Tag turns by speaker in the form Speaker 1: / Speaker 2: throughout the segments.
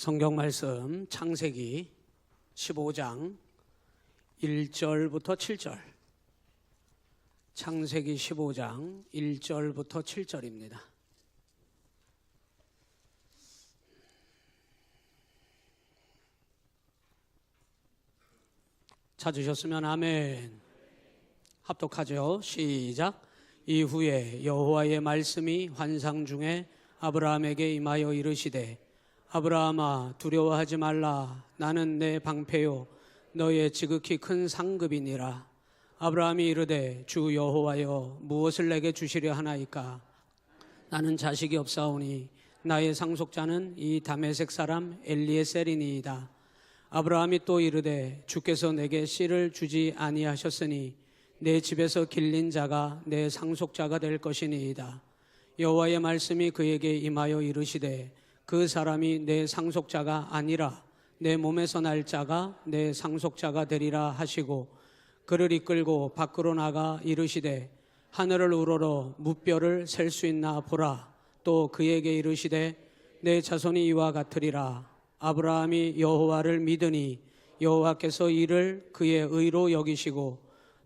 Speaker 1: 성경 말씀 창세기 15장 1절부터 7절. 창세기 15장 1절부터 7절입니다. 찾으셨으면 아멘. 합독하죠. 시작. 이후에 여호와의 말씀이 환상 중에 아브라함에게 임하여 이르시되 아브라함아 두려워하지 말라. 나는 내 방패요 너의 지극히 큰 상급이니라. 아브라함이 이르되 주 여호와여 무엇을 내게 주시려 하나이까? 나는 자식이 없사오니 나의 상속자는 이 다메섹 사람 엘리에셀이니이다. 아브라함이 또 이르되 주께서 내게 씨를 주지 아니하셨으니 내 집에서 길린 자가 내 상속자가 될 것이니이다. 여호와의 말씀이 그에게 임하여 이르시되 그 사람이 내 상속자가 아니라 내 몸에서 날 자가 내 상속자가 되리라 하시고 그를 이끌고 밖으로 나가 이르시되 하늘을 우러러 무뼈를 셀 수 있나 보라. 또 그에게 이르시되 내 자손이 이와 같으리라. 아브라함이 여호와를 믿으니 여호와께서 이를 그의 의로 여기시고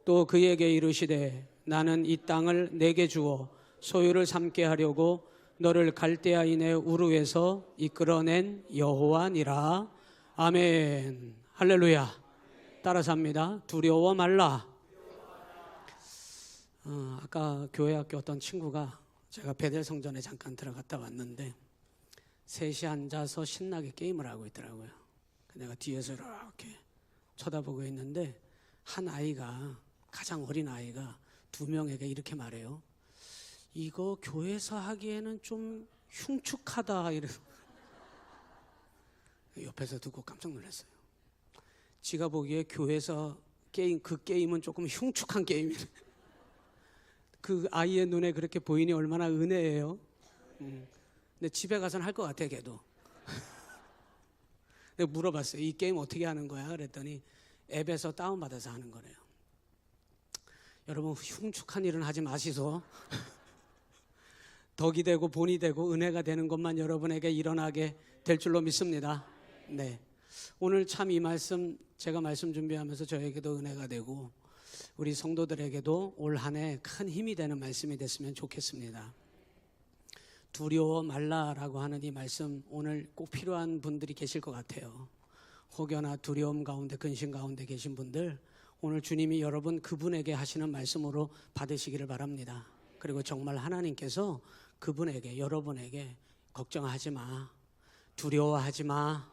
Speaker 1: 또 그에게 이르시되 나는 이 땅을 내게 주어 소유를 삼게 하려고 너를 갈대아인의 우르에서 이끌어낸 여호와니라. 아멘. 할렐루야. 따라서 합니다. 두려워 말라. 아까 교회 학교 어떤 친구가 제가 베델 성전에 잠깐 들어갔다 왔는데 셋이 앉아서 신나게 게임을 하고 있더라고요. 내가 뒤에서 이렇게 쳐다보고 있는데 한 아이가, 가장 어린 아이가 두 명에게 이렇게 말해요. 이거 교회에서 하기에는 좀 흉측하다. 이래서 옆에서 듣고 깜짝 놀랐어요. 지가 보기에 교회에서 그 게임은 조금 흉측한 게임이래. 그 아이의 눈에 그렇게 보이니 얼마나 은혜예요. 근데 집에 가서는 할 것 같아, 걔도. 내가 물어봤어요. 이 게임 어떻게 하는 거야? 그랬더니 앱에서 다운받아서 하는 거래요. 여러분, 흉측한 일은 하지 마시소. 덕이 되고 본이 되고 은혜가 되는 것만 여러분에게 일어나게 될 줄로 믿습니다. 네, 오늘 참 이 말씀, 제가 말씀 준비하면서 저에게도 은혜가 되고 우리 성도들에게도 올 한 해 큰 힘이 되는 말씀이 됐으면 좋겠습니다. 두려워 말라라고 하는 이 말씀, 오늘 꼭 필요한 분들이 계실 것 같아요. 혹여나 두려움 가운데, 근심 가운데 계신 분들, 오늘 주님이 여러분 그분에게 하시는 말씀으로 받으시기를 바랍니다. 그리고 정말 하나님께서 그분에게, 여러분에게 걱정하지 마, 두려워하지 마,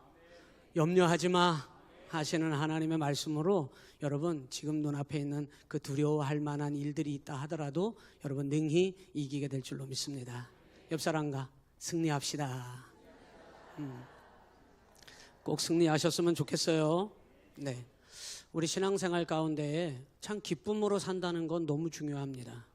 Speaker 1: 염려하지 마 하시는 하나님의 말씀으로 여러분 지금 눈앞에 있는 그 두려워할 만한 일들이 있다 하더라도 여러분 능히 이기게 될 줄로 믿습니다. 옆 사람과 승리합시다. 꼭 승리하셨으면 좋겠어요. 네, 우리 신앙생활 가운데 참 기쁨으로 산다는 건 너무 중요합니다.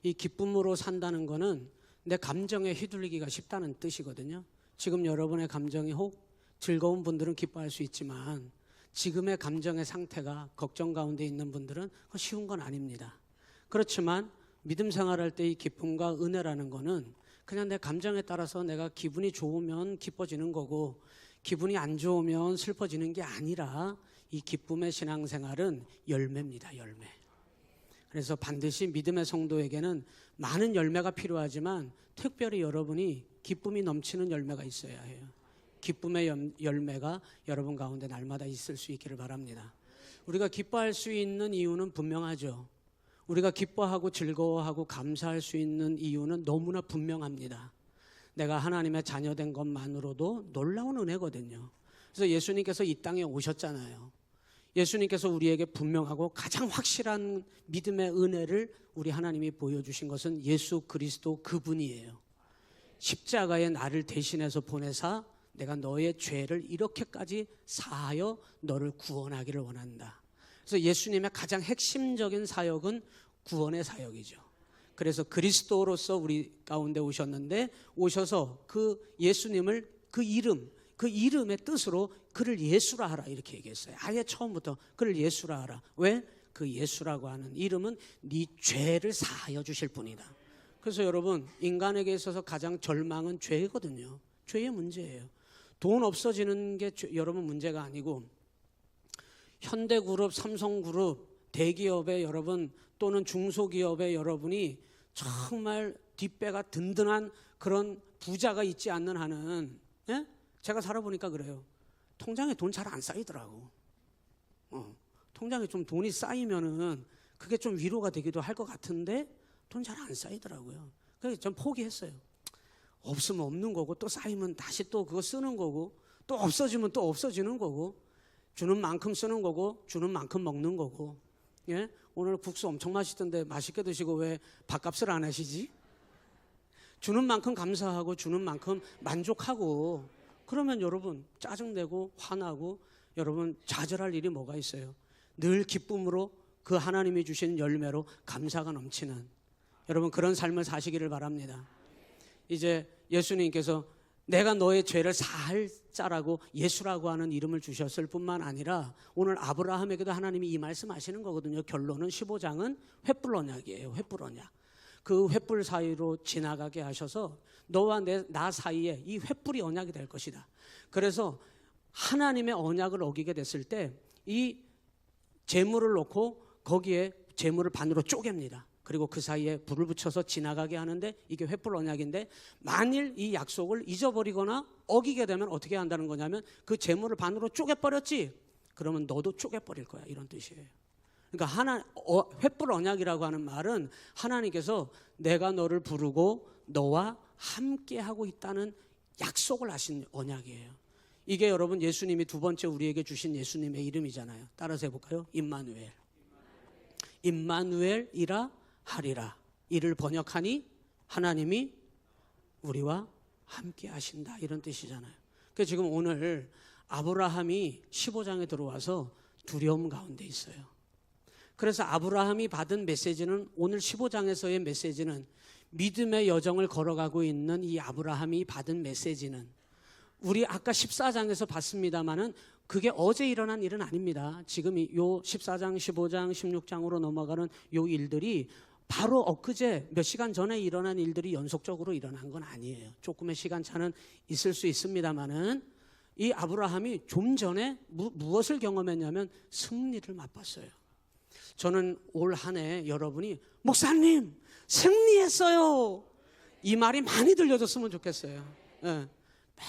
Speaker 1: 이 기쁨으로 산다는 거는 내 감정에 휘둘리기가 쉽다는 뜻이거든요. 지금 여러분의 감정이 혹 즐거운 분들은 기뻐할 수 있지만 지금의 감정의 상태가 걱정 가운데 있는 분들은 쉬운 건 아닙니다. 그렇지만 믿음 생활할 때 이 기쁨과 은혜라는 거는 그냥 내 감정에 따라서 내가 기분이 좋으면 기뻐지는 거고 기분이 안 좋으면 슬퍼지는 게 아니라 이 기쁨의 신앙생활은 열매입니다. 열매. 그래서 반드시 믿음의 성도에게는 많은 열매가 필요하지만 특별히 여러분이 기쁨이 넘치는 열매가 있어야 해요. 기쁨의 열매가 여러분 가운데 날마다 있을 수 있기를 바랍니다. 우리가 기뻐할 수 있는 이유는 분명하죠. 우리가 기뻐하고 즐거워하고 감사할 수 있는 이유는 너무나 분명합니다. 내가 하나님의 자녀된 것만으로도 놀라운 은혜거든요. 그래서 예수님께서 이 땅에 오셨잖아요. 예수님께서 우리에게 분명하고 가장 확실한 믿음의 은혜를 우리 하나님이 보여주신 것은 예수 그리스도 그분이에요. 십자가에 나를 대신해서 보내사 내가 너의 죄를 이렇게까지 사하여 너를 구원하기를 원한다. 그래서 예수님의 가장 핵심적인 사역은 구원의 사역이죠. 그래서 그리스도로서 우리 가운데 오셨는데 오셔서 그 예수님을 그 이름의 뜻으로 그를 예수라 하라 이렇게 얘기했어요. 아예 처음부터 그를 예수라 하라. 왜? 그 예수라고 하는 이름은 네 죄를 사하여 주실 분이다. 그래서 여러분 인간에게 있어서 가장 절망은 죄거든요. 죄의 문제예요. 돈 없어지는 게 여러분 문제가 아니고 현대그룹, 삼성그룹, 대기업의 여러분 또는 중소기업의 여러분이 정말 뒷배가 든든한 그런 부자가 있지 않는 한은, 예? 제가 살아보니까 그래요. 통장에 돈 잘 안 쌓이더라고. 통장에 좀 돈이 쌓이면은 그게 좀 위로가 되기도 할 것 같은데 돈 잘 안 쌓이더라고요. 그래서 전 포기했어요. 없으면 없는 거고 또 쌓이면 다시 또 그거 쓰는 거고 또 없어지면 또 없어지는 거고 주는 만큼 쓰는 거고 주는 만큼 먹는 거고. 예? 오늘 국수 엄청 맛있던데 맛있게 드시고 왜 밥값을 안 하시지? 주는 만큼 감사하고 주는 만큼 만족하고 그러면 여러분 짜증내고 화나고 여러분 좌절할 일이 뭐가 있어요? 늘 기쁨으로 그 하나님이 주신 열매로 감사가 넘치는 여러분 그런 삶을 사시기를 바랍니다. 이제 예수님께서 내가 너의 죄를 사할 자라고 예수라고 하는 이름을 주셨을 뿐만 아니라 오늘 아브라함에게도 하나님이 이 말씀하시는 거거든요. 결론은 15장은 횃불 언약이에요. 횃불 언약. 그 횃불 사이로 지나가게 하셔서 너와 나 사이에 이 횃불이 언약이 될 것이다. 그래서 하나님의 언약을 어기게 됐을 때 이 재물을 놓고 거기에 재물을 반으로 쪼갭니다. 그리고 그 사이에 불을 붙여서 지나가게 하는데 이게 횃불 언약인데 만일 이 약속을 잊어버리거나 어기게 되면 어떻게 한다는 거냐면 그 재물을 반으로 쪼개버렸지? 그러면 너도 쪼개버릴 거야 이런 뜻이에요. 그러니까 횃불 언약이라고 하는 말은 하나님께서 내가 너를 부르고 너와 함께하고 있다는 약속을 하신 언약이에요. 이게 여러분 예수님이 두 번째 우리에게 주신 예수님의 이름이잖아요. 따라서 해볼까요? 임마누엘. 임마누엘이라 하리라. 이를 번역하니 하나님이 우리와 함께 하신다 이런 뜻이잖아요. 그래서 지금 오늘 아브라함이 15장에 들어와서 두려움 가운데 있어요. 그래서 아브라함이 받은 메시지는 오늘 15장에서의 메시지는 믿음의 여정을 걸어가고 있는 이 아브라함이 받은 메시지는 우리 아까 14장에서 봤습니다마는 그게 어제 일어난 일은 아닙니다. 지금 요 14장, 15장, 16장으로 넘어가는 요 일들이 바로 엊그제 몇 시간 전에 일어난 일들이 연속적으로 일어난 건 아니에요. 조금의 시간 차는 있을 수 있습니다마는 이 아브라함이 좀 전에 무엇을 경험했냐면 승리를 맛봤어요. 저는 올 한 해 여러분이 목사님 승리했어요 이 말이 많이 들려줬으면 좋겠어요. 예.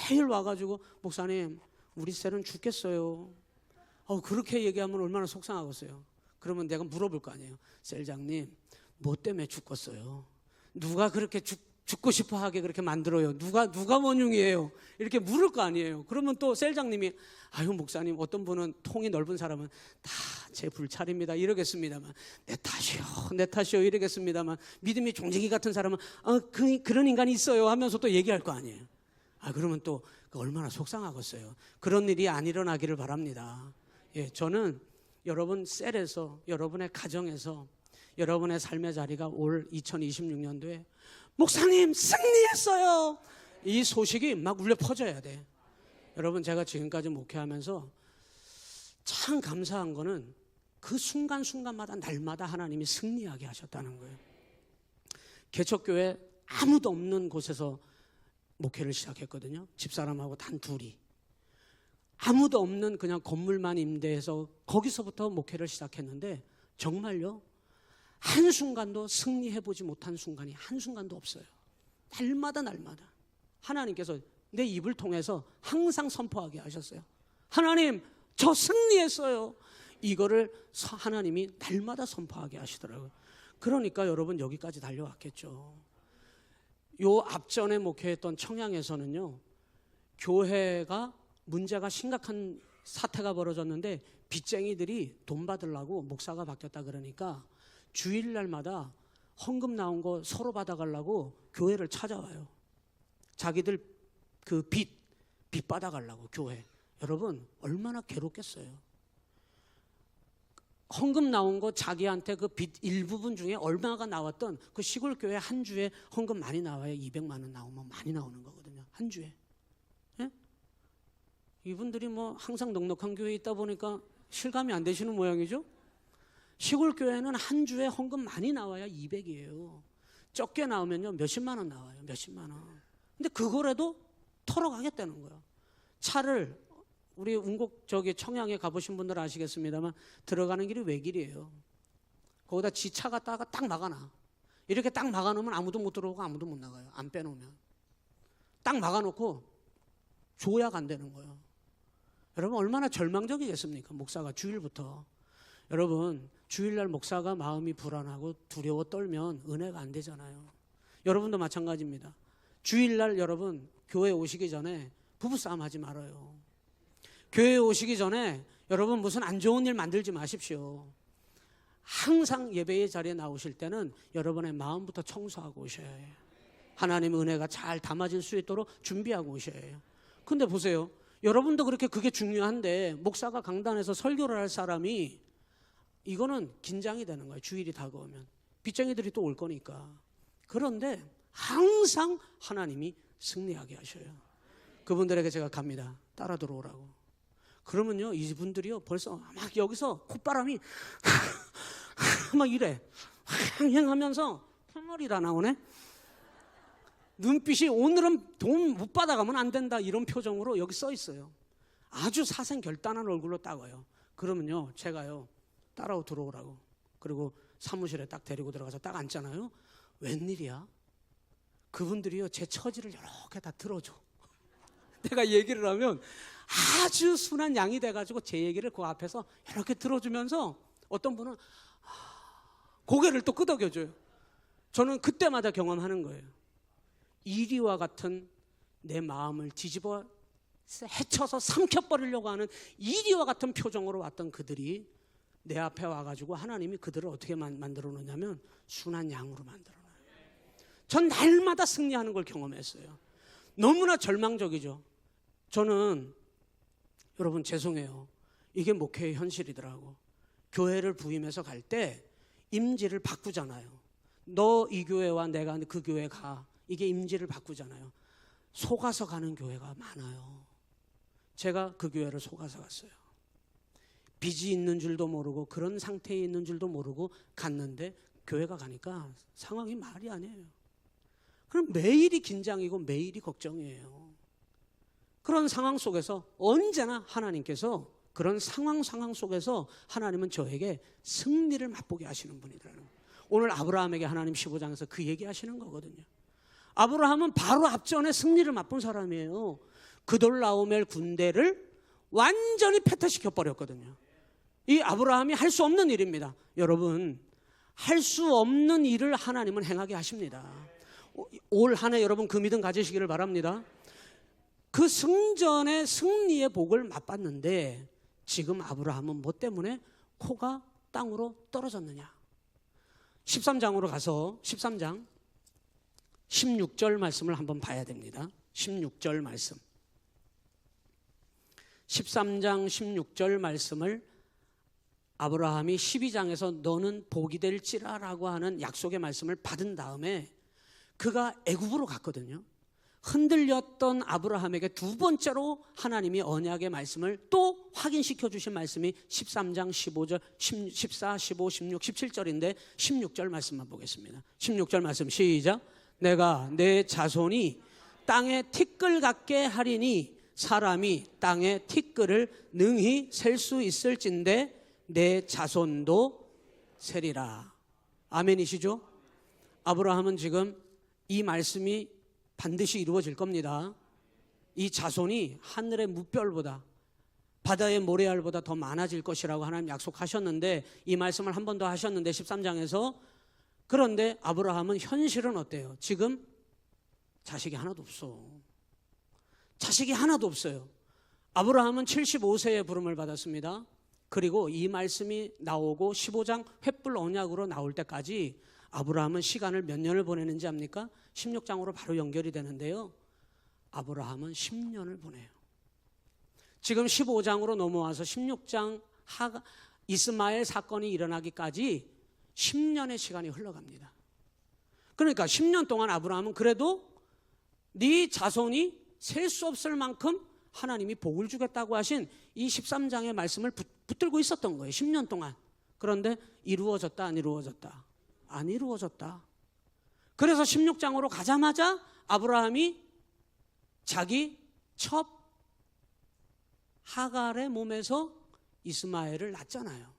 Speaker 1: 매일 와가지고 목사님 우리 셀은 죽겠어요. 그렇게 얘기하면 얼마나 속상하겠어요. 그러면 내가 물어볼 거 아니에요. 셀장님 뭐 때문에 죽겠어요? 누가 그렇게 죽고 싶어 하게 그렇게 만들어요? 누가 원흉이에요? 이렇게 물을 거 아니에요. 그러면 또 셀장님이 아유 목사님 어떤 분은 통이 넓은 사람은 다 제 불찰입니다 이러겠습니다만 내 탓이요 이러겠습니다만 믿음이 종지기 같은 사람은 그런 인간이 있어요 하면서 또 얘기할 거 아니에요. 그러면 또 얼마나 속상하겠어요. 그런 일이 안 일어나기를 바랍니다. 예, 저는 여러분 셀에서 여러분의 가정에서 여러분의 삶의 자리가 올 2026년도에 목사님 승리했어요 이 소식이 막 울려 퍼져야 돼. 여러분 제가 지금까지 목회하면서 참 감사한 거는 그 순간순간마다 날마다 하나님이 승리하게 하셨다는 거예요. 개척교회 아무도 없는 곳에서 목회를 시작했거든요. 집사람하고 단 둘이 아무도 없는 그냥 건물만 임대해서 거기서부터 목회를 시작했는데 정말요 한순간도 승리해보지 못한 순간이 한순간도 없어요. 날마다 하나님께서 내 입을 통해서 항상 선포하게 하셨어요. 하나님 저 승리했어요. 이거를 하나님이 날마다 선포하게 하시더라고요. 그러니까 여러분 여기까지 달려왔겠죠. 요 앞전에 목회했던 청양에서는요 교회가 문제가 심각한 사태가 벌어졌는데 빚쟁이들이 돈 받으려고 목사가 바뀌었다 그러니까 주일날마다 헌금 나온 거 서로 받아가려고 교회를 찾아와요. 자기들 그 빚 받아가려고 교회. 여러분 얼마나 괴롭겠어요. 헌금 나온 거 자기한테 그 빚 일부분 중에 얼마가 나왔던 그 시골 교회 한 주에 헌금 많이 나와요. 200만 원 나오면 많이 나오는 거거든요. 한 주에. 예? 이분들이 뭐 항상 넉넉한 교회에 있다 보니까 실감이 안 되시는 모양이죠. 시골 교회는 한 주에 헌금 많이 나와야 200이에요. 적게 나오면요 몇십만 원 나와요. 몇십만 원. 근데 그거라도 털어가겠다는 거예요. 차를 우리 운곡 저기 청양에 가보신 분들 아시겠습니다만 들어가는 길이 외길이에요. 거기다 지 차 갖다가 딱 막아놔. 이렇게 딱 막아놓으면 아무도 못 들어오고 아무도 못 나가요. 안 빼놓으면. 딱 막아놓고 조약 안 되는 거예요. 여러분 얼마나 절망적이겠습니까? 목사가 주일부터. 여러분 주일날 목사가 마음이 불안하고 두려워 떨면 은혜가 안 되잖아요. 여러분도 마찬가지입니다. 주일날 여러분 교회 오시기 전에 부부싸움 하지 말아요. 교회 오시기 전에 여러분 무슨 안 좋은 일 만들지 마십시오. 항상 예배의 자리에 나오실 때는 여러분의 마음부터 청소하고 오셔야 해요. 하나님의 은혜가 잘 담아질 수 있도록 준비하고 오셔야 해요. 근데 보세요. 여러분도 그렇게 그게 중요한데 목사가 강단에서 설교를 할 사람이 이거는 긴장이 되는 거예요. 주일이 다가오면 빚쟁이들이 또 올 거니까. 그런데 항상 하나님이 승리하게 하셔요. 그분들에게 제가 갑니다. 따라 들어오라고. 그러면요 이분들이요 벌써 막 여기서 콧바람이 막 이래 휑하면서 콧물이 다 나오네. 눈빛이 오늘은 돈 못 받아가면 안 된다 이런 표정으로 여기 써 있어요. 아주 사생결단한 얼굴로 딱 와요. 그러면요 제가요 따라 들어오라고. 그리고 사무실에 딱 데리고 들어가서 딱 앉잖아요. 웬일이야? 그분들이요 제 처지를 이렇게 다 들어줘. 내가 얘기를 하면 아주 순한 양이 돼가지고 제 얘기를 그 앞에서 이렇게 들어주면서 어떤 분은 고개를 또 끄덕여줘요. 저는 그때마다 경험하는 거예요. 이리와 같은 내 마음을 뒤집어 헤쳐서 삼켜버리려고 하는 이리와 같은 표정으로 왔던 그들이 내 앞에 와가지고 하나님이 그들을 어떻게 만들어 놓냐면 순한 양으로 만들어 놔요. 전 날마다 승리하는 걸 경험했어요. 너무나 절망적이죠. 저는 여러분 죄송해요. 이게 목회의 현실이더라고. 교회를 부임해서 갈 때 임지를 바꾸잖아요. 너 이 교회와 내가 그 교회 가. 이게 임지를 바꾸잖아요. 속아서 가는 교회가 많아요. 제가 그 교회를 속아서 갔어요. 빚이 있는 줄도 모르고 그런 상태에 있는 줄도 모르고 갔는데 교회가 가니까 상황이 말이 아니에요. 그럼 매일이 긴장이고 매일이 걱정이에요. 그런 상황 속에서 언제나 하나님께서 그런 상황 속에서 하나님은 저에게 승리를 맛보게 하시는 분이더라고요. 오늘 아브라함에게 하나님 15장에서 그 얘기하시는 거거든요. 아브라함은 바로 앞전에 승리를 맛본 사람이에요. 그돌라오멜 군대를 완전히 패퇴시켜 버렸거든요. 이 아브라함이 할 수 없는 일입니다. 여러분 할 수 없는 일을 하나님은 행하게 하십니다. 올 한 해 여러분 그 믿음 가지시기를 바랍니다. 그 승전의 승리의 복을 맛봤는데 지금 아브라함은 뭐 때문에 코가 땅으로 떨어졌느냐. 13장으로 가서 13장 16절 말씀을 한번 봐야 됩니다. 16절 말씀. 13장 16절 말씀을 아브라함이 12장에서 너는 복이 될지라라고 하는 약속의 말씀을 받은 다음에 그가 애굽으로 갔거든요. 흔들렸던 아브라함에게 두 번째로 하나님이 언약의 말씀을 또 확인시켜 주신 말씀이 13장 15절, 14, 15, 16, 17절인데 16절 말씀만 보겠습니다. 16절 말씀 시작. 내가 내 자손이 땅에 티끌 같게 하리니 사람이 땅에 티끌을 능히 셀 수 있을진데 내 자손도 세리라. 아멘이시죠? 아브라함은 지금 이 말씀이 반드시 이루어질 겁니다. 이 자손이 하늘의 무별보다 바다의 모래알보다 더 많아질 것이라고 하나님 약속하셨는데 이 말씀을 한 번 더 하셨는데 13장에서 그런데 아브라함은 현실은 어때요? 지금 자식이 하나도 없어. 자식이 하나도 없어요. 아브라함은 75세에 부름을 받았습니다. 그리고 이 말씀이 나오고 15장 횃불 언약으로 나올 때까지 아브라함은 시간을 몇 년을 보내는지 압니까? 16장으로 바로 연결이 되는데요. 아브라함은 10년을 보내요. 지금 15장으로 넘어와서 16장 이스마엘 사건이 일어나기까지 10년의 시간이 흘러갑니다. 그러니까 10년 동안 아브라함은 그래도 네 자손이 셀 수 없을 만큼 하나님이 복을 주겠다고 하신 이 13장의 말씀을 붙들고 있었던 거예요. 10년 동안. 그런데 이루어졌다 안 이루어졌다? 안 이루어졌다. 그래서 16장으로 가자마자 아브라함이 자기 첫 하갈의 몸에서 이스마엘을 낳잖아요.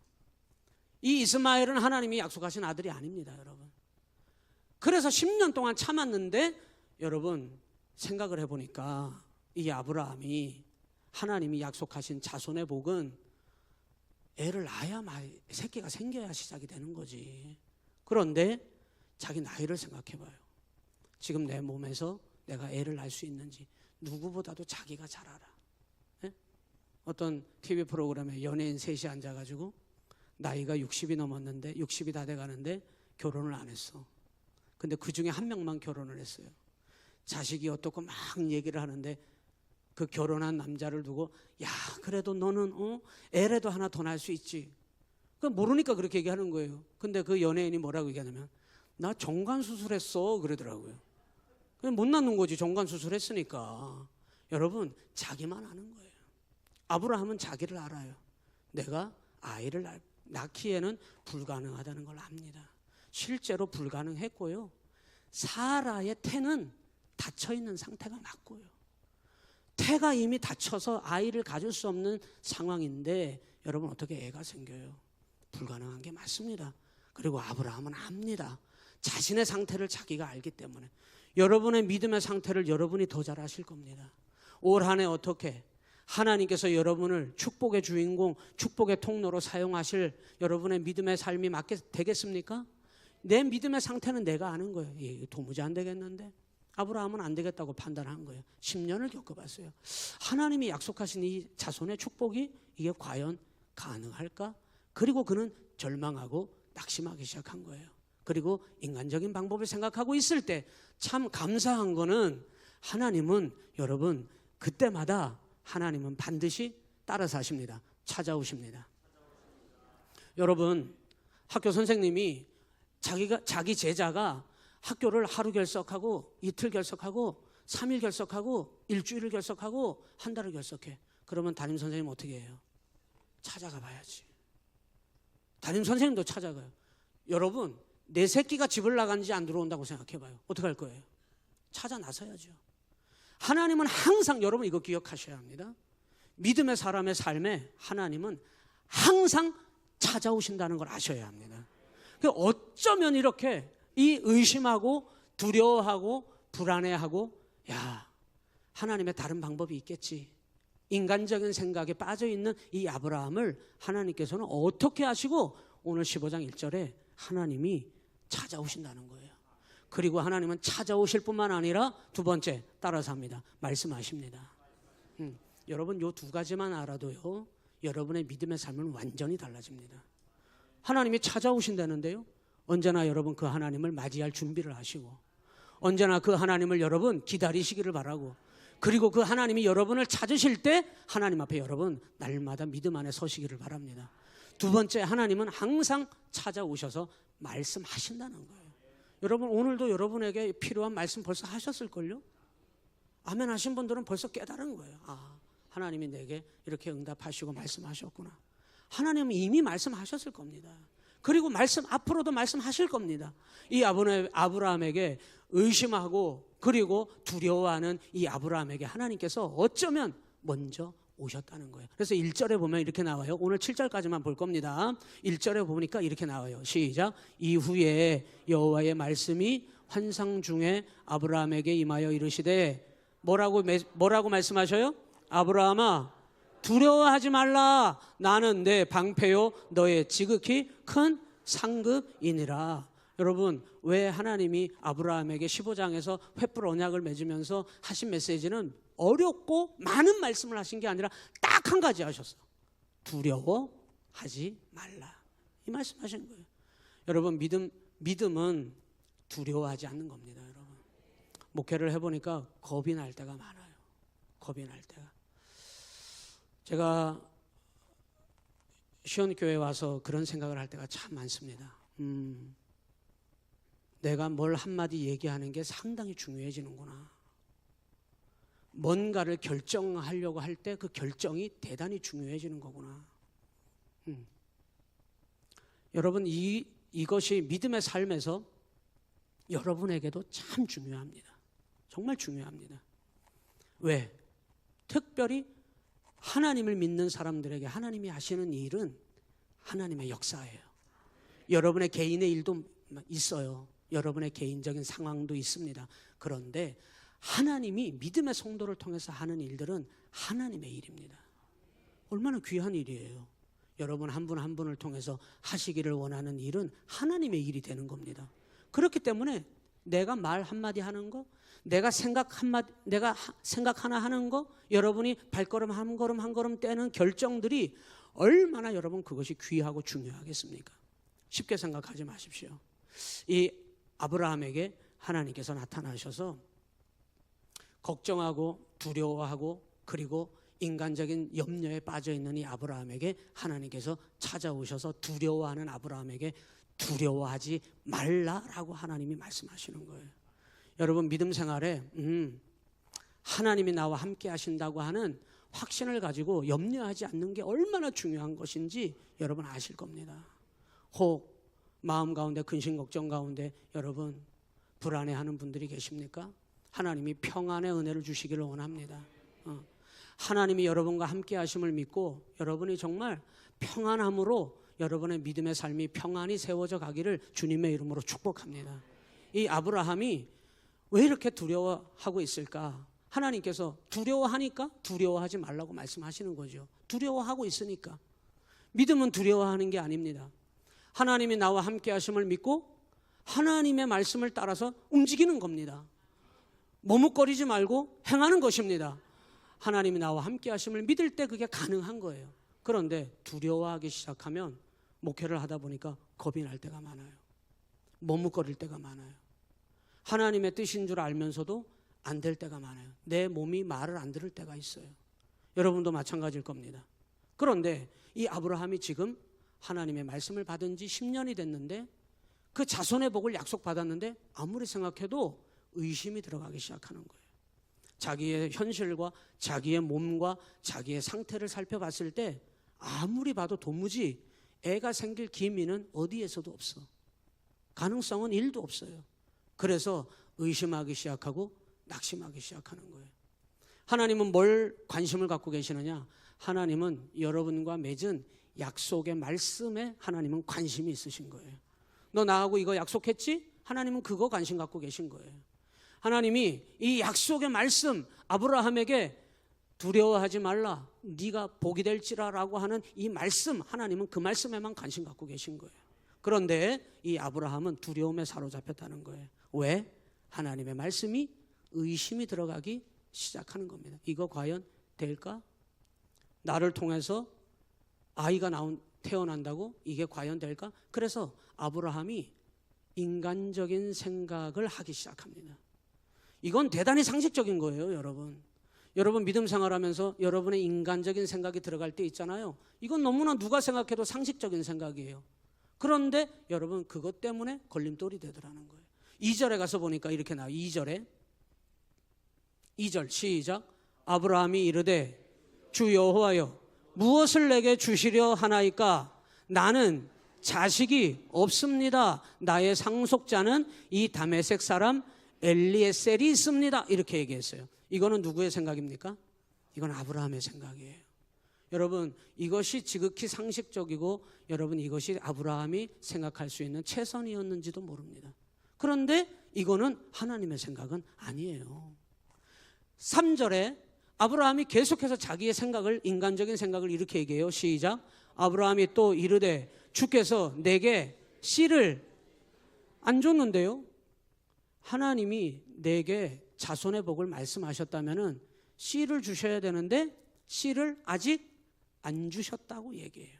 Speaker 1: 이 이스마엘은 하나님이 약속하신 아들이 아닙니다, 여러분. 그래서 10년 동안 참았는데 여러분 생각을 해보니까 이 아브라함이 하나님이 약속하신 자손의 복은 애를 낳아야 새끼가 생겨야 시작이 되는 거지. 그런데 자기 나이를 생각해봐요. 지금 내 몸에서 내가 애를 낳을 수 있는지 누구보다도 자기가 잘 알아. 네? 어떤 TV 프로그램에 연예인 셋이 앉아가지고 나이가 60이 넘었는데 60이 다 돼가는데 결혼을 안 했어. 근데 그 중에 한 명만 결혼을 했어요. 자식이 어떻고 막 얘기를 하는데 그 결혼한 남자를 두고 야 그래도 너는 애라도 하나 더 낳을 수 있지. 그 모르니까 그렇게 얘기하는 거예요. 근데 그 연예인이 뭐라고 얘기하냐면 나 정관 수술했어 그러더라고요. 그냥 못 낳는 거지 정관 수술했으니까. 여러분 자기만 아는 거예요. 아브라함은 자기를 알아요. 내가 아이를 낳기에는 불가능하다는 걸 압니다. 실제로 불가능했고요. 사라의 태는 닫혀있는 상태가 맞고요. 태가 이미 닫혀서 아이를 가질 수 없는 상황인데 여러분 어떻게 애가 생겨요? 불가능한 게 맞습니다. 그리고 아브라함은 압니다. 자신의 상태를 자기가 알기 때문에. 여러분의 믿음의 상태를 여러분이 더 잘 아실 겁니다. 올 한 해 어떻게 하나님께서 여러분을 축복의 주인공, 축복의 통로로 사용하실 여러분의 믿음의 삶이 맞게 되겠습니까? 내 믿음의 상태는 내가 아는 거예요. 도무지 안 되겠는데. 아브라함은 안 되겠다고 판단한 거예요. 10년을 겪어봤어요. 하나님이 약속하신 이 자손의 축복이 이게 과연 가능할까? 그리고 그는 절망하고 낙심하기 시작한 거예요. 그리고 인간적인 방법을 생각하고 있을 때 참 감사한 거는 하나님은 여러분 그때마다 하나님은 반드시 따라서 하십니다. 찾아오십니다. 여러분 학교 선생님이 자기 제자가 학교를 하루 결석하고 이틀 결석하고 3일 결석하고 일주일을 결석하고 한 달을 결석해. 그러면 담임 선생님 어떻게 해요? 찾아가 봐야지. 담임 선생님도 찾아가요. 여러분 내 새끼가 집을 나간지 안 들어온다고 생각해 봐요. 어떻게 할 거예요? 찾아 나서야죠. 하나님은 항상 여러분 이거 기억하셔야 합니다. 믿음의 사람의 삶에 하나님은 항상 찾아오신다는 걸 아셔야 합니다. 어쩌면 이렇게 이 의심하고 두려워하고 불안해하고 야 하나님의 다른 방법이 있겠지. 인간적인 생각에 빠져있는 이 아브라함을 하나님께서는 어떻게 하시고 오늘 15장 1절에 하나님이 찾아오신다는 거예요. 그리고 하나님은 찾아오실 뿐만 아니라 두 번째 따라서 합니다. 말씀하십니다. 여러분 요 두 가지만 알아도요 여러분의 믿음의 삶은 완전히 달라집니다. 하나님이 찾아오신다는데요 언제나 여러분 그 하나님을 맞이할 준비를 하시고 언제나 그 하나님을 여러분 기다리시기를 바라고 그리고 그 하나님이 여러분을 찾으실 때 하나님 앞에 여러분 날마다 믿음 안에 서시기를 바랍니다. 두 번째 하나님은 항상 찾아오셔서 말씀하신다는 거예요. 여러분 오늘도 여러분에게 필요한 말씀 벌써 하셨을걸요? 아멘 하신 분들은 벌써 깨달은 거예요. 하나님이 내게 이렇게 응답하시고 말씀하셨구나. 하나님은 이미 말씀하셨을 겁니다. 그리고 앞으로도 말씀하실 겁니다. 이 아브라함에게 의심하고 그리고 두려워하는 이 아브라함에게 하나님께서 어쩌면 먼저 오셨다는 거예요. 그래서 1절에 보면 이렇게 나와요. 오늘 7절까지만 볼 겁니다. 1절에 보니까 이렇게 나와요. 시작. 이후에 여호와의 말씀이 환상 중에 아브라함에게 임하여 이르시되 뭐라고 말씀하셔요? 아브라함아 두려워하지 말라. 나는 내 방패요 너의 지극히 큰 상급이니라. 여러분 왜 하나님이 아브라함에게 15장에서 횃불 언약을 맺으면서 하신 메시지는 어렵고 많은 말씀을 하신 게 아니라 딱 한 가지 하셨어요. 두려워하지 말라. 이 말씀하신 거예요. 여러분 믿음은 두려워하지 않는 겁니다. 여러분 목회를 해보니까 겁이 날 때가 많아요. 겁이 날 때가. 제가 시온교회에 와서 그런 생각을 할 때가 참 많습니다. 내가 뭘 한마디 얘기하는 게 상당히 중요해지는구나. 뭔가를 결정하려고 할 때 그 결정이 대단히 중요해지는 거구나. 여러분 이것이 믿음의 삶에서 여러분에게도 참 중요합니다. 정말 중요합니다. 왜? 특별히 하나님을 믿는 사람들에게 하나님이 하시는 일은 하나님의 역사예요. 여러분의 개인의 일도 있어요. 여러분의 개인적인 상황도 있습니다. 그런데 하나님이 믿음의 성도를 통해서 하는 일들은 하나님의 일입니다. 얼마나 귀한 일이에요. 여러분 한 분 한 분을 통해서 하시기를 원하는 일은 하나님의 일이 되는 겁니다. 그렇기 때문에 내가 말 한마디 하는 거, 내가 생각 하나 하는 거, 여러분이 발걸음 한 걸음 한 걸음 떼는 결정들이 얼마나 여러분 그것이 귀하고 중요하겠습니까? 쉽게 생각하지 마십시오. 이 아브라함에게 하나님께서 나타나셔서 걱정하고 두려워하고 그리고 인간적인 염려에 빠져 있는 이 아브라함에게 하나님께서 찾아오셔서 두려워하는 아브라함에게 두려워하지 말라라고 하나님이 말씀하시는 거예요. 여러분 믿음 생활에 하나님이 나와 함께 하신다고 하는 확신을 가지고 염려하지 않는 게 얼마나 중요한 것인지 여러분 아실 겁니다. 혹 마음 가운데 근심 걱정 가운데 여러분 불안해하는 분들이 계십니까? 하나님이 평안의 은혜를 주시기를 원합니다. 하나님이 여러분과 함께 하심을 믿고 여러분이 정말 평안함으로 여러분의 믿음의 삶이 평안히 세워져 가기를 주님의 이름으로 축복합니다. 이 아브라함이 왜 이렇게 두려워하고 있을까? 하나님께서 두려워하니까 두려워하지 말라고 말씀하시는 거죠. 두려워하고 있으니까. 믿음은 두려워하는 게 아닙니다. 하나님이 나와 함께 하심을 믿고 하나님의 말씀을 따라서 움직이는 겁니다. 머뭇거리지 말고 행하는 것입니다. 하나님이 나와 함께 하심을 믿을 때 그게 가능한 거예요. 그런데 두려워하기 시작하면 목회를 하다 보니까 겁이 날 때가 많아요. 머뭇거릴 때가 많아요. 하나님의 뜻인 줄 알면서도 안 될 때가 많아요. 내 몸이 말을 안 들을 때가 있어요. 여러분도 마찬가지일 겁니다. 그런데 이 아브라함이 지금 하나님의 말씀을 받은 지 10년이 됐는데 그 자손의 복을 약속받았는데 아무리 생각해도 의심이 들어가기 시작하는 거예요. 자기의 현실과 자기의 몸과 자기의 상태를 살펴봤을 때 아무리 봐도 도무지 애가 생길 기미는 어디에서도 없어. 가능성은 1도 없어요. 그래서 의심하기 시작하고 낙심하기 시작하는 거예요. 하나님은 뭘 관심을 갖고 계시느냐? 하나님은 여러분과 맺은 약속의 말씀에 하나님은 관심이 있으신 거예요. 너 나하고 이거 약속했지? 하나님은 그거 관심 갖고 계신 거예요. 하나님이 이 약속의 말씀 아브라함에게 두려워하지 말라 네가 복이 될지라라고 하는 이 말씀 하나님은 그 말씀에만 관심 갖고 계신 거예요. 그런데 이 아브라함은 두려움에 사로잡혔다는 거예요. 왜? 하나님의 말씀이 의심이 들어가기 시작하는 겁니다. 이거 과연 될까? 나를 통해서 아이가 태어난다고? 이게 과연 될까? 그래서 아브라함이 인간적인 생각을 하기 시작합니다. 이건 대단히 상식적인 거예요, 여러분. 여러분 믿음 생활하면서 여러분의 인간적인 생각이 들어갈 때 있잖아요. 이건 너무나 누가 생각해도 상식적인 생각이에요. 그런데 여러분 그것 때문에 걸림돌이 되더라는 거예요. 2절에 가서 보니까 이렇게 나와요. 2절 시작. 아브라함이 이르되 주 여호와여 무엇을 내게 주시려 하나이까? 나는 자식이 없습니다. 나의 상속자는 이 다메섹 사람 엘리에셀이 있습니다. 이렇게 얘기했어요. 이거는 누구의 생각입니까? 이건 아브라함의 생각이에요. 여러분 이것이 지극히 상식적이고 여러분 이것이 아브라함이 생각할 수 있는 최선이었는지도 모릅니다. 그런데 이거는 하나님의 생각은 아니에요. 3절에 아브라함이 계속해서 자기의 생각을 인간적인 생각을 이렇게 얘기해요. 시작. 아브라함이 또 이르되 주께서 내게 씨를 안 줬는데요. 하나님이 내게 자손의 복을 말씀하셨다면은 씨를 주셔야 되는데 씨를 아직 안 주셨다고 얘기해요.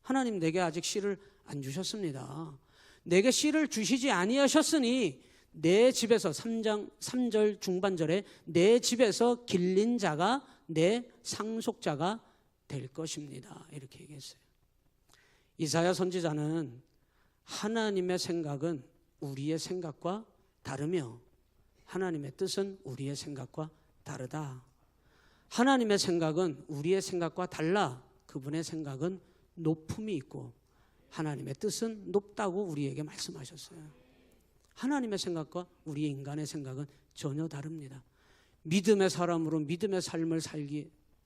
Speaker 1: 하나님 내게 아직 씨를 안 주셨습니다. 내게 씨를 주시지 아니하셨으니 내 집에서 3절 중반절에 내 집에서 길린 자가 내 상속자가 될 것입니다. 이렇게 얘기했어요. 이사야 선지자는 하나님의 생각은 우리의 생각과 다르며 하나님의 뜻은 우리의 생각과 다르다. 하나님의 생각은 우리의 생각과 달라. 그분의 생각은 높음이 있고 하나님의 뜻은 높다고 우리에게 말씀하셨어요. 하나님의 생각과 우리 인간의 생각은 전혀 다릅니다. 믿음의 사람으로 믿음의 삶을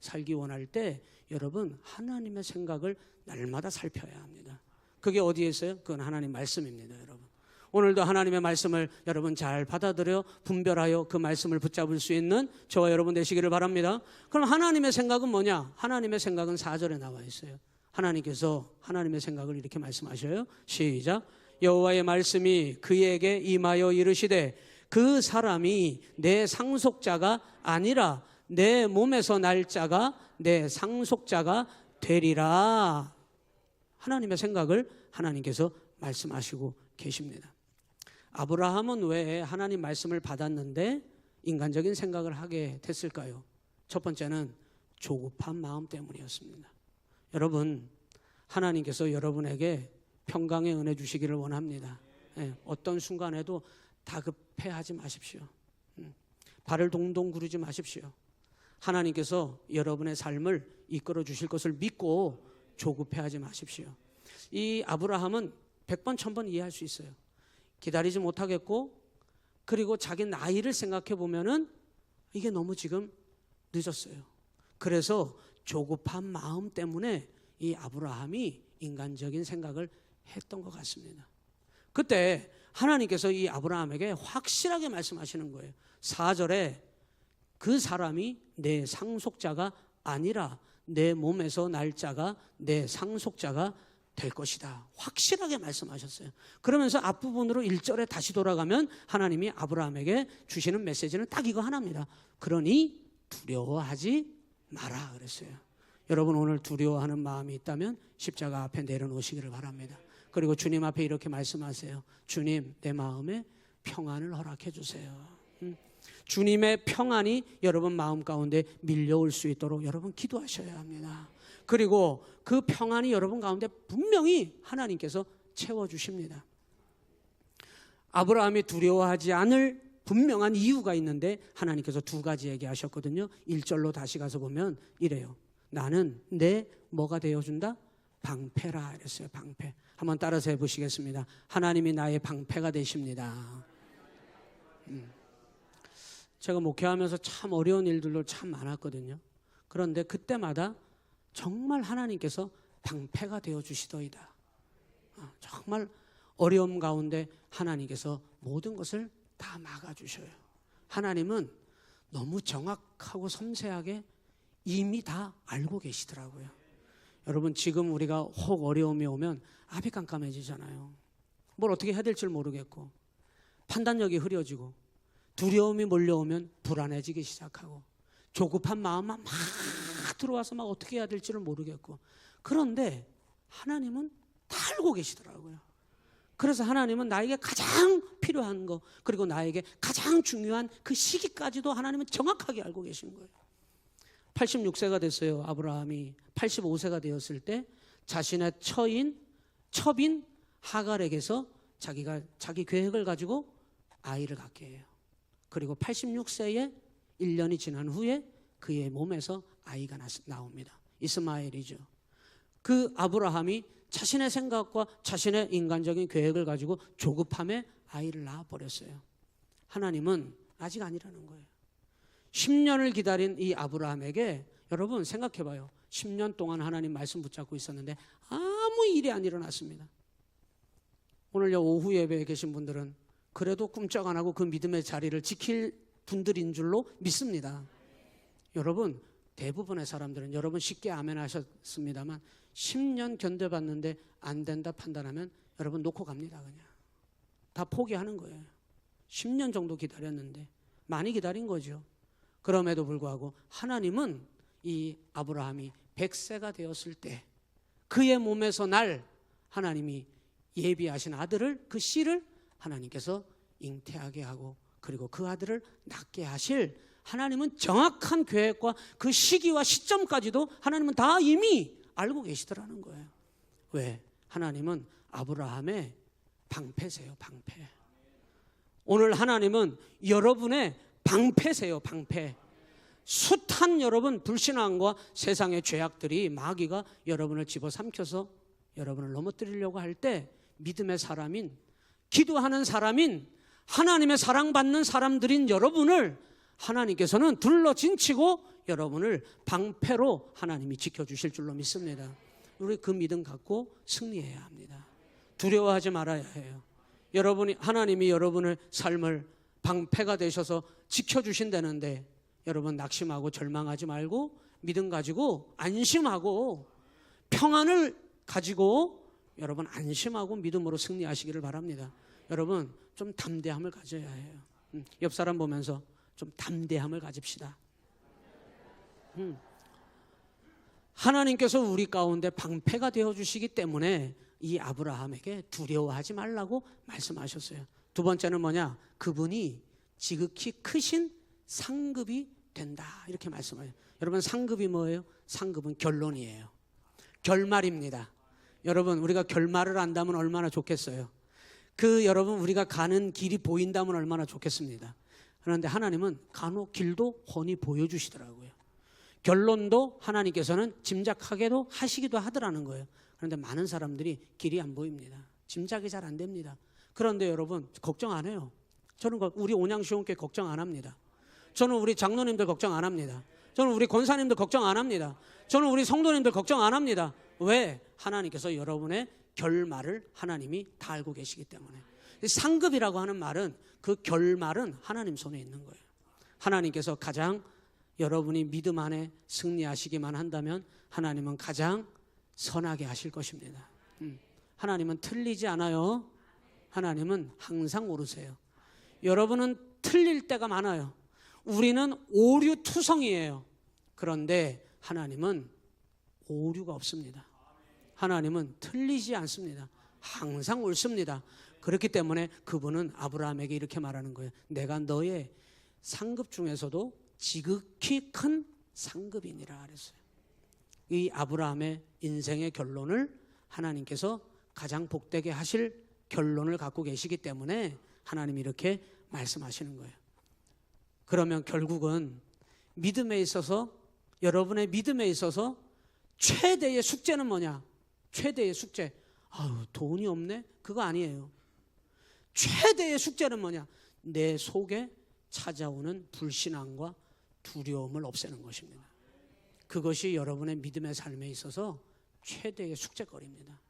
Speaker 1: 살기 원할 때 여러분 하나님의 생각을 날마다 살펴야 합니다. 그게 어디에 있어요? 그건 하나님 말씀입니다, 여러분. 오늘도 하나님의 말씀을 여러분 잘 받아들여 분별하여 그 말씀을 붙잡을 수 있는 저와 여러분 되시기를 바랍니다. 그럼 하나님의 생각은 뭐냐? 하나님의 생각은 4절에 나와 있어요. 하나님께서 하나님의 생각을 이렇게 말씀하셔요. 시작. 여호와의 말씀이 그에게 임하여 이르시되 그 사람이 내 상속자가 아니라 내 몸에서 날 자가 내 상속자가 되리라. 하나님의 생각을 하나님께서 말씀하시고 계십니다. 아브라함은 왜 하나님 말씀을 받았는데 인간적인 생각을 하게 됐을까요? 첫 번째는 조급한 마음 때문이었습니다. 여러분, 하나님께서 여러분에게 평강의 은혜 주시기를 원합니다. 어떤 순간에도 다급해하지 마십시오. 발을 동동 구르지 마십시오. 하나님께서 여러분의 삶을 이끌어 주실 것을 믿고 조급해하지 마십시오. 이 아브라함은 100번 1000번 이해할 수 있어요. 기다리지 못하겠고, 그리고 자기 나이를 생각해 보면은 이게 너무 지금 늦었어요. 그래서 조급한 마음 때문에 이 아브라함이 인간적인 생각을 했던 것 같습니다. 그때 하나님께서 이 아브라함에게 확실하게 말씀하시는 거예요. 4절에 그 사람이 내 상속자가 아니라 내 몸에서 날 자가 내 상속자가 될 것이다. 확실하게 말씀하셨어요. 그러면서 앞부분으로 1절에 다시 돌아가면 하나님이 아브라함에게 주시는 메시지는 딱 이거 하나입니다. 그러니 두려워하지 마라 그랬어요. 여러분, 오늘 두려워하는 마음이 있다면 십자가 앞에 내려놓으시기를 바랍니다. 그리고 주님 앞에 이렇게 말씀하세요. 주님, 내 마음에 평안을 허락해 주세요. 주님의 평안이 여러분 마음 가운데 밀려올 수 있도록 여러분 기도하셔야 합니다. 그리고 그 평안이 여러분 가운데 분명히 하나님께서 채워주십니다. 아브라함이 두려워하지 않을 분명한 이유가 있는데 하나님께서 두 가지 얘기하셨거든요. 1절로 다시 가서 보면 이래요. 나는 내 뭐가 되어준다? 방패라 그랬어요. 방패. 한번 따라서 해보시겠습니다. 하나님이 나의 방패가 되십니다. 제가 목회하면서 참 어려운 일들도 참 많았거든요. 그런데 그때마다 정말 하나님께서 방패가 되어주시더이다. 정말 어려움 가운데 하나님께서 모든 것을 다 막아주셔요. 하나님은 너무 정확하고 섬세하게 이미 다 알고 계시더라고요. 여러분, 지금 우리가 혹 어려움이 오면 앞이 깜깜해지잖아요. 뭘 어떻게 해야 될지 모르겠고, 판단력이 흐려지고, 두려움이 몰려오면 불안해지기 시작하고, 조급한 마음만 막 들어와서 막 어떻게 해야 될지를 모르겠고, 그런데 하나님은 다 알고 계시더라고요. 그래서 하나님은 나에게 가장 필요한 거, 그리고 나에게 가장 중요한 그 시기까지도 하나님은 정확하게 알고 계신 거예요. 86세가 됐어요. 아브라함이 85세가 되었을 때 자신의 첩인 하갈에게서 자기가 자기 계획을 가지고 아이를 갖게 해요. 그리고 86세에 1년이 지난 후에 그의 몸에서 아이가 나옵니다. 이스마엘이죠. 그 아브라함이 자신의 생각과 자신의 인간적인 계획을 가지고 조급함에 아이를 낳아버렸어요. 하나님은 아직 아니라는 거예요. 10년을 기다린 이 아브라함에게 여러분 생각해봐요. 10년 동안 하나님 말씀 붙잡고 있었는데 아무 일이 안 일어났습니다. 오늘 오후 예배에 계신 분들은 그래도 꿈쩍 안 하고 그 믿음의 자리를 지킬 분들인 줄로 믿습니다. 여러분, 대부분의 사람들은 여러분 쉽게 아멘 하셨습니다만 10년 견뎌봤는데 안 된다 판단하면 여러분 놓고 갑니다. 그냥 다 포기하는 거예요. 10년 정도 기다렸는데 많이 기다린 거죠. 그럼에도 불구하고 하나님은 이 아브라함이 100세가 되었을 때 그의 몸에서 날 하나님이 예비하신 아들을, 그 씨를 하나님께서 잉태하게 하고, 그리고 그 아들을 낳게 하실 하나님은 정확한 계획과 그 시기와 시점까지도 하나님은 다 이미 알고 계시더라는 거예요. 왜? 하나님은 아브라함의 방패세요. 방패. 오늘 하나님은 여러분의 방패세요. 방패. 숱한 여러분 불신앙과 세상의 죄악들이 마귀가 여러분을 집어삼켜서 여러분을 넘어뜨리려고 할 때 믿음의 사람인, 기도하는 사람인, 하나님의 사랑받는 사람들인 여러분을 하나님께서는 둘러진치고 여러분을 방패로 하나님이 지켜주실 줄로 믿습니다. 우리 그 믿음 갖고 승리해야 합니다. 두려워하지 말아야 해요. 하나님이 여러분의 삶을 방패가 되셔서 지켜주신다는데 여러분 낙심하고 절망하지 말고 믿음 가지고 안심하고 평안을 가지고 여러분 안심하고 믿음으로 승리하시기를 바랍니다. 여러분 좀 담대함을 가져야 해요. 옆 사람 보면서 좀 담대함을 가집시다. 하나님께서 우리 가운데 방패가 되어주시기 때문에 이 아브라함에게 두려워하지 말라고 말씀하셨어요. 두 번째는 뭐냐? 그분이 지극히 크신 상급이 된다 이렇게 말씀해요. 여러분 상급이 뭐예요? 상급은 결론이에요. 결말입니다. 여러분 우리가 결말을 안다면 얼마나 좋겠어요. 여러분 우리가 가는 길이 보인다면 얼마나 좋겠습니다. 그런데 하나님은 간혹 길도 훤히 보여주시더라고요. 결론도 하나님께서는 짐작하게도 하시기도 하더라는 거예요. 그런데 많은 사람들이 길이 안 보입니다. 짐작이 잘 안 됩니다. 그런데 여러분 걱정 안 해요. 저는 우리 온양시온교회 걱정 안 합니다. 저는 우리 장로님들 걱정 안 합니다. 저는 우리 권사님들 걱정 안 합니다. 저는 우리 성도님들 걱정 안 합니다. 왜? 하나님께서 여러분의 결말을 하나님이 다 알고 계시기 때문에. 상급이라고 하는 말은 그 결말은 하나님 손에 있는 거예요. 하나님께서 가장 여러분이 믿음 안에 승리하시기만 한다면 하나님은 가장 선하게 하실 것입니다. 하나님은 틀리지 않아요. 하나님은 항상 옳으세요. 여러분은 틀릴 때가 많아요. 우리는 오류투성이에요. 그런데 하나님은 오류가 없습니다. 하나님은 틀리지 않습니다. 항상 옳습니다. 그렇기 때문에 그분은 아브라함에게 이렇게 말하는 거예요. 내가 너의 상급 중에서도 지극히 큰 상급이니라 그랬어요. 이 아브라함의 인생의 결론을 하나님께서 가장 복되게 하실 결론을 갖고 계시기 때문에 하나님이 이렇게 말씀하시는 거예요. 그러면 결국은 믿음에 있어서 여러분의 믿음에 있어서 최대의 숙제는 뭐냐? 최대의 숙제. 돈이 없네? 그거 아니에요. 최대의 숙제는 뭐냐? 내 속에 찾아오는 불신앙과 두려움을 없애는 것입니다. 그것이 여러분의 믿음의 삶에 있어서 최대의 숙제거리입니다.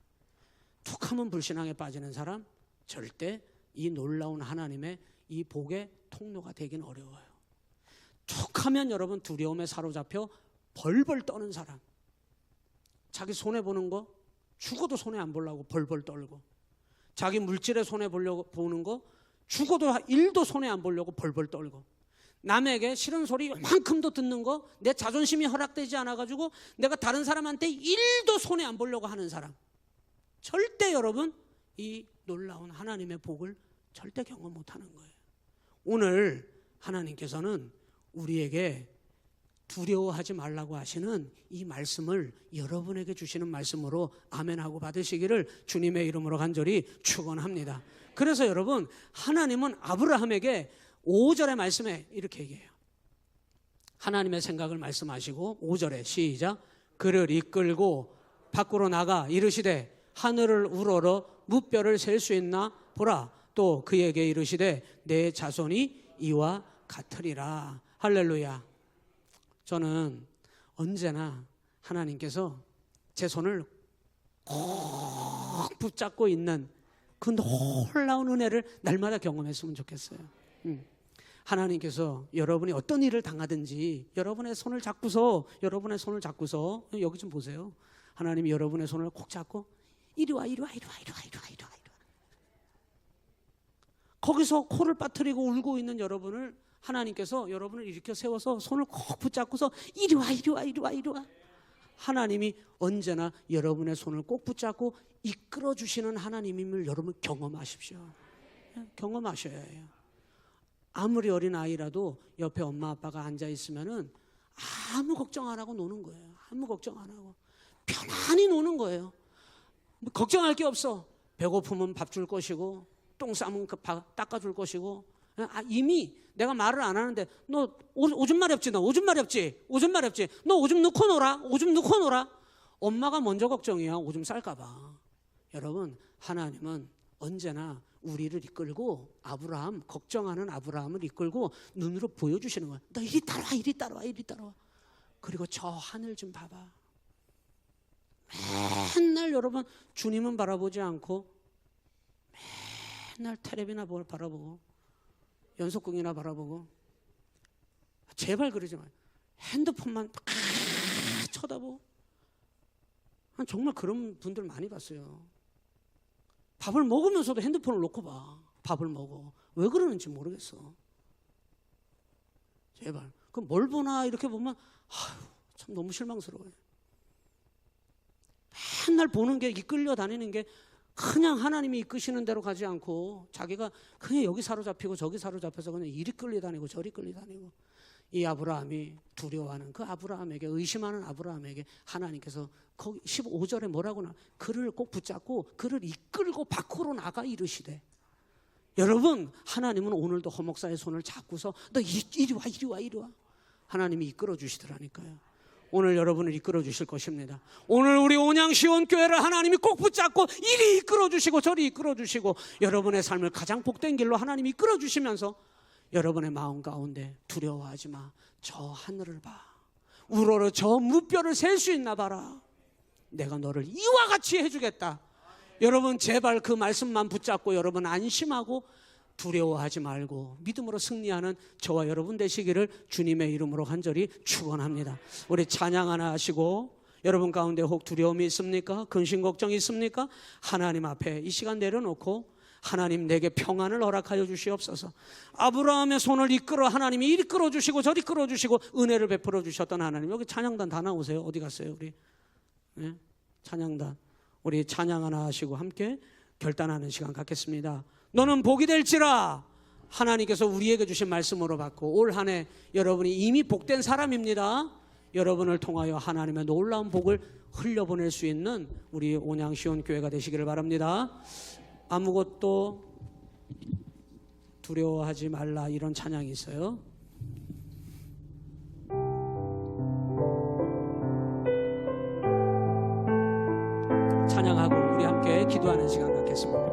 Speaker 1: 툭하면 불신앙에 빠지는 사람 절대 이 놀라운 하나님의 이 복의 통로가 되긴 어려워요. 툭하면 여러분 두려움에 사로잡혀 벌벌 떠는 사람, 자기 손해보는 거 죽어도 손해 안 보려고 벌벌 떨고, 자기 물질에 손해보는 거 죽어도 1도 손해 안 보려고 벌벌 떨고, 남에게 싫은 소리 요만큼도 듣는 거 내 자존심이 허락되지 않아가지고 내가 다른 사람한테 1도 손해 안 보려고 하는 사람, 절대 여러분 이 놀라운 하나님의 복을 절대 경험 못하는 거예요. 오늘 하나님께서는 우리에게 두려워하지 말라고 하시는 이 말씀을 여러분에게 주시는 말씀으로 아멘하고 받으시기를 주님의 이름으로 간절히 축원합니다. 그래서 여러분 하나님은 아브라함에게 5절의 말씀에 이렇게 얘기해요. 하나님의 생각을 말씀하시고 5절에 시작. 그를 이끌고 밖으로 나가 이르시되 하늘을 우러러 무뼈를 셀 수 있나 보라. 또 그에게 이르시되 내 자손이 이와 같으리라. 할렐루야. 저는 언제나 하나님께서 제 손을 꼭 붙잡고 있는 그 놀라운 은혜를 날마다 경험했으면 좋겠어요. 하나님께서 여러분이 어떤 일을 당하든지 여러분의 손을 잡고서 여기 좀 보세요. 하나님이 여러분의 손을 꼭 잡고 이리 와. 거기서 코를 빠뜨리고 울고 있는 여러분을 하나님께서 여러분을 일으켜 세워서 손을 꼭 붙잡고서 이리 와. 하나님이 언제나 여러분의 손을 꼭 붙잡고 이끌어 주시는 하나님임을 여러분 경험하십시오. 경험하셔야 해요. 아무리 어린 아이라도 옆에 엄마 아빠가 앉아 있으면은 아무 걱정 안 하고 노는 거예요. 아무 걱정 안 하고 편안히 노는 거예요. 걱정할 게 없어. 배고프면 밥 줄 것이고 똥 싸면 닦아줄 것이고. 이미 내가 말을 안 하는데 너 오줌 마렵지? 너 오줌 마렵지? 너 오줌 넣고 놀아? 엄마가 먼저 걱정이야. 오줌 쌀까 봐. 여러분 하나님은 언제나 우리를 이끌고 걱정하는 아브라함을 이끌고 눈으로 보여주시는 거야. 너 이리 따라와. 그리고 저 하늘 좀 봐봐. 맨날 여러분 주님은 바라보지 않고 맨날 텔레비나 바라보고 연속극이나 바라보고, 제발 그러지 마요. 핸드폰만 쳐다보고. 정말 그런 분들 많이 봤어요. 밥을 먹으면서도 핸드폰을 놓고 봐. 밥을 먹어. 왜 그러는지 모르겠어. 제발. 그럼 뭘 보나 이렇게 보면 참 너무 실망스러워요. 맨날 보는 게, 이끌려 다니는 게 그냥 하나님이 이끄시는 대로 가지 않고 자기가 그냥 여기 사로잡히고 저기 사로잡혀서 그냥 이리 끌려다니고 저리 끌려다니고. 이 아브라함이 두려워하는 그 아브라함에게, 의심하는 아브라함에게 하나님께서 거기 15절에 뭐라고 나, 그를 꼭 붙잡고 그를 이끌고 밖으로 나가 이르시되. 여러분, 하나님은 오늘도 허목사의 손을 잡고서 너 이리 와 이리 와 이리 와. 하나님이 이끌어 주시더라니까요. 오늘 여러분을 이끌어 주실 것입니다. 오늘 우리 온양시온교회를 하나님이 꼭 붙잡고 이리 이끌어 주시고 저리 이끌어 주시고, 여러분의 삶을 가장 복된 길로 하나님이 이끌어 주시면서 여러분의 마음 가운데 두려워하지 마. 저 하늘을 봐. 우러러 저 무뼈를 셀 수 있나 봐라. 내가 너를 이와 같이 해주겠다. 여러분 제발 그 말씀만 붙잡고 여러분 안심하고 두려워하지 말고 믿음으로 승리하는 저와 여러분 되시기를 주님의 이름으로 간절히 축원합니다. 우리 찬양 하나 하시고, 여러분 가운데 혹 두려움이 있습니까? 근심 걱정이 있습니까? 하나님 앞에 이 시간 내려놓고 하나님 내게 평안을 허락하여 주시옵소서. 아브라함의 손을 이끌어 하나님이 이리 끌어주시고 저리 끌어주시고 은혜를 베풀어 주셨던 하나님. 여기 찬양단 다 나오세요. 어디 갔어요 우리? 네? 찬양단. 우리 찬양 하나 하시고 함께 결단하는 시간 갖겠습니다. 너는 복이 될지라. 하나님께서 우리에게 주신 말씀으로 받고 올 한 해 여러분이 이미 복된 사람입니다. 여러분을 통하여 하나님의 놀라운 복을 흘려보낼 수 있는 우리 온양시온교회가 되시기를 바랍니다. 아무것도 두려워하지 말라, 이런 찬양이 있어요. 찬양하고 우리 함께 기도하는 시간 갖겠습니다.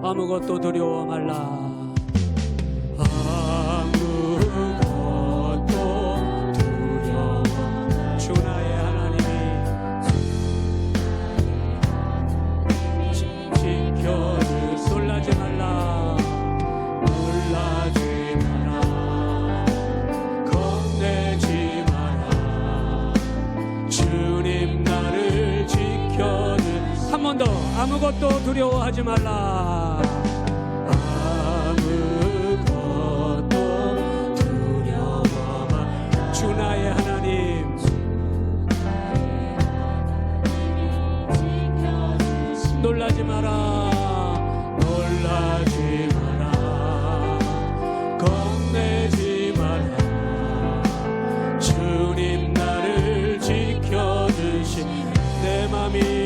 Speaker 1: 아무것도 두려워 말라. 아무것도 두려워하지 말라. 아무것도 두려워 말라. 주 나의 하나님, 놀라지 마라. 놀라지 마라. 겁내지 마라. 주님 나를 지켜주신 내 맘이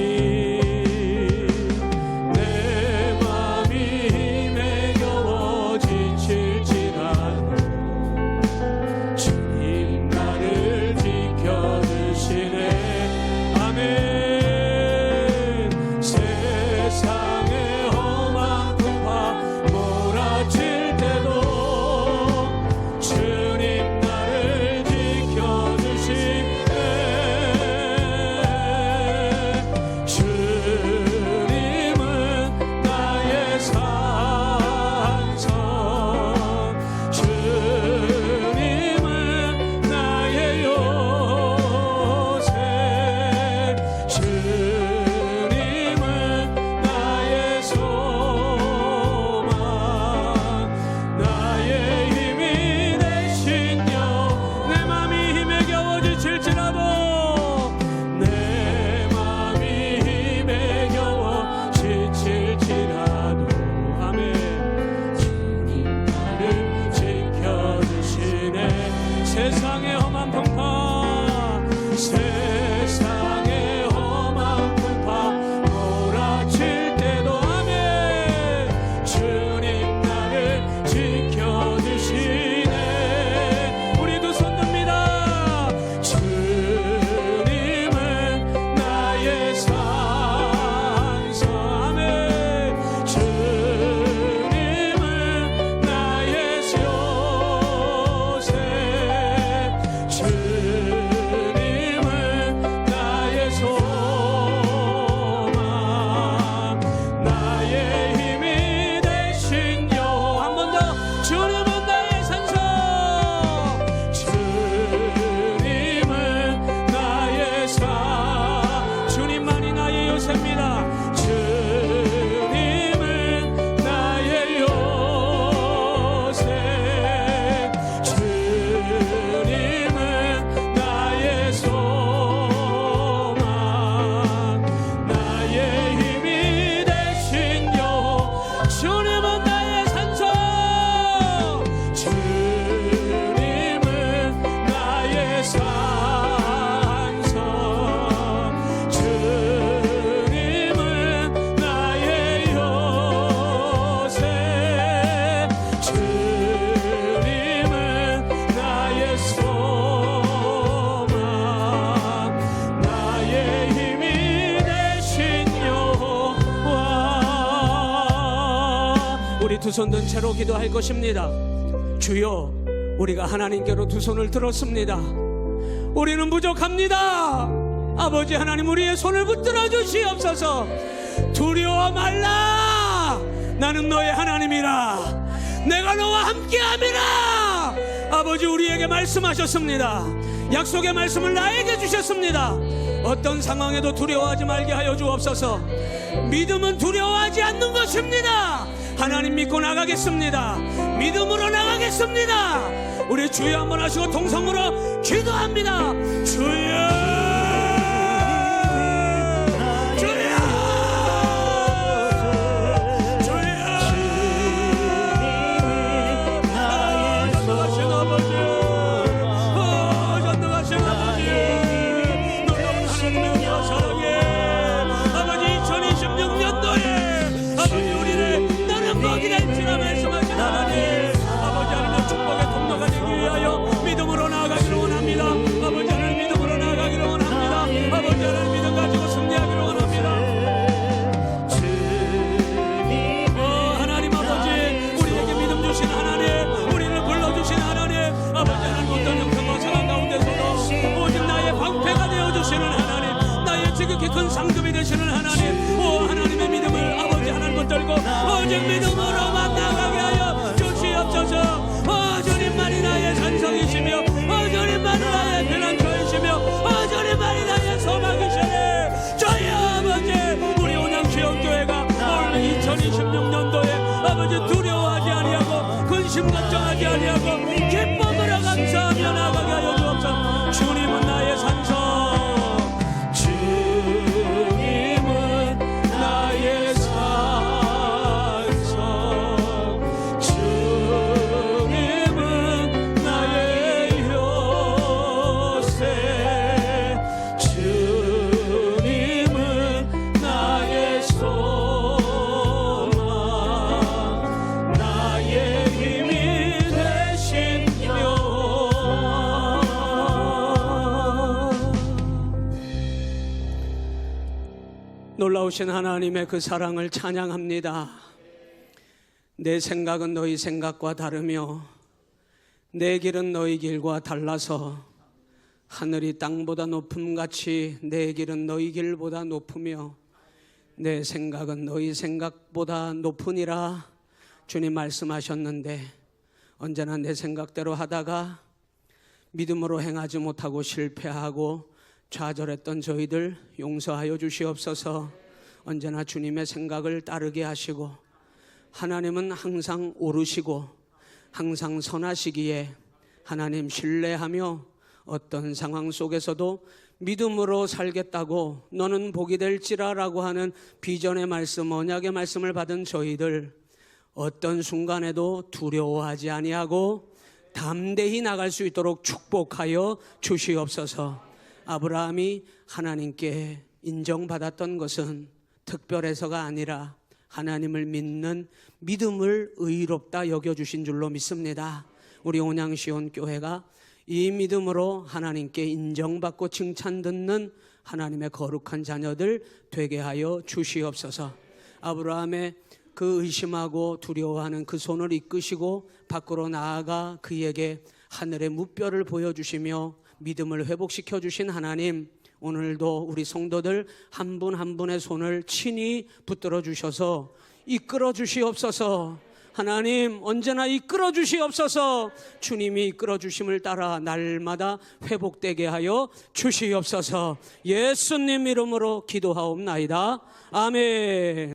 Speaker 1: 주님은 나의 산소, 주님은 나의 산, 주님만이 나의 요새입니다. 주님은 나의 요새, 주님은 나의 소망, 나의 힘이 되신 여호와. 주님은 나의 산소, 주님은 나의 산소, 주님은 나의 요새, 주님은 나의 소망, 나의 힘이 되신 여호와. 우리 두 손 든 채로 기도할 것입니다. 주여, 우리가 하나님께로 두 손을 들었습니다. 우리는 부족합니다. 아버지 하나님, 우리의 손을 붙들어 주시옵소서. 두려워 말라, 나는 너의 하나님이라, 내가 너와 함께함이라. 아버지, 우리에게 말씀하셨습니다. 약속의 말씀을 나에게 주셨습니다. 어떤 상황에도 두려워하지 말게 하여 주옵소서. 믿음은 두려워하지 않는 것입니다. 하나님 믿고 나가겠습니다. 믿음으로 나가겠습니다. 우리 주여 한번 하시고 동성으로 기도합니다. 주여, 큰 상급이 되시는 하나님, 오 하나님의 믿음을 아버지 하나님 붙들고 오직 믿음으로만 나가게 하여 주시옵소서. 오 주님만이 나의 산성이시며, 오 주님만이 나의 피난처이시며, 오 주님만이 나의 소망이시네. 저희 아버지, 우리 온양시원교회가 올 2026년도에 아버지 두려워하지 아니하고 근심 걱정하지 아니하고 기쁨으로 감사하며 나가게 하여 주옵소서. 주님은 나의 산성, 놀라우신 하나님의 그 사랑을 찬양합니다. 내 생각은 너희 생각과 다르며 내 길은 너희 길과 달라서 하늘이 땅보다 높음같이 내 길은 너희 길보다 높으며 내 생각은 너희 생각보다 높으니라. 주님 말씀하셨는데 언제나 내 생각대로 하다가 믿음으로 행하지 못하고 실패하고 좌절했던 저희들 용서하여 주시옵소서. 언제나 주님의 생각을 따르게 하시고 하나님은 항상 옳으시고 항상 선하시기에 하나님 신뢰하며 어떤 상황 속에서도 믿음으로 살겠다고 너는 복이 될지라라고 하는 비전의 말씀, 언약의 말씀을 받은 저희들 어떤 순간에도 두려워하지 아니하고 담대히 나갈 수 있도록 축복하여 주시옵소서. 아브라함이 하나님께 인정받았던 것은 특별해서가 아니라 하나님을 믿는 믿음을 의롭다 여겨주신 줄로 믿습니다. 우리 온양시온교회가 이 믿음으로 하나님께 인정받고 칭찬 듣는 하나님의 거룩한 자녀들 되게 하여 주시옵소서. 아브라함의 그 의심하고 두려워하는 그 손을 이끄시고 밖으로 나아가 그에게 하늘의 무뼈를 보여주시며 믿음을 회복시켜 주신 하나님, 오늘도 우리 성도들 한 분 한 분의 손을 친히 붙들어 주셔서 이끌어 주시옵소서. 하나님 언제나 이끌어 주시옵소서. 주님이 이끌어 주심을 따라 날마다 회복되게 하여 주시옵소서. 예수님 이름으로 기도하옵나이다. 아멘.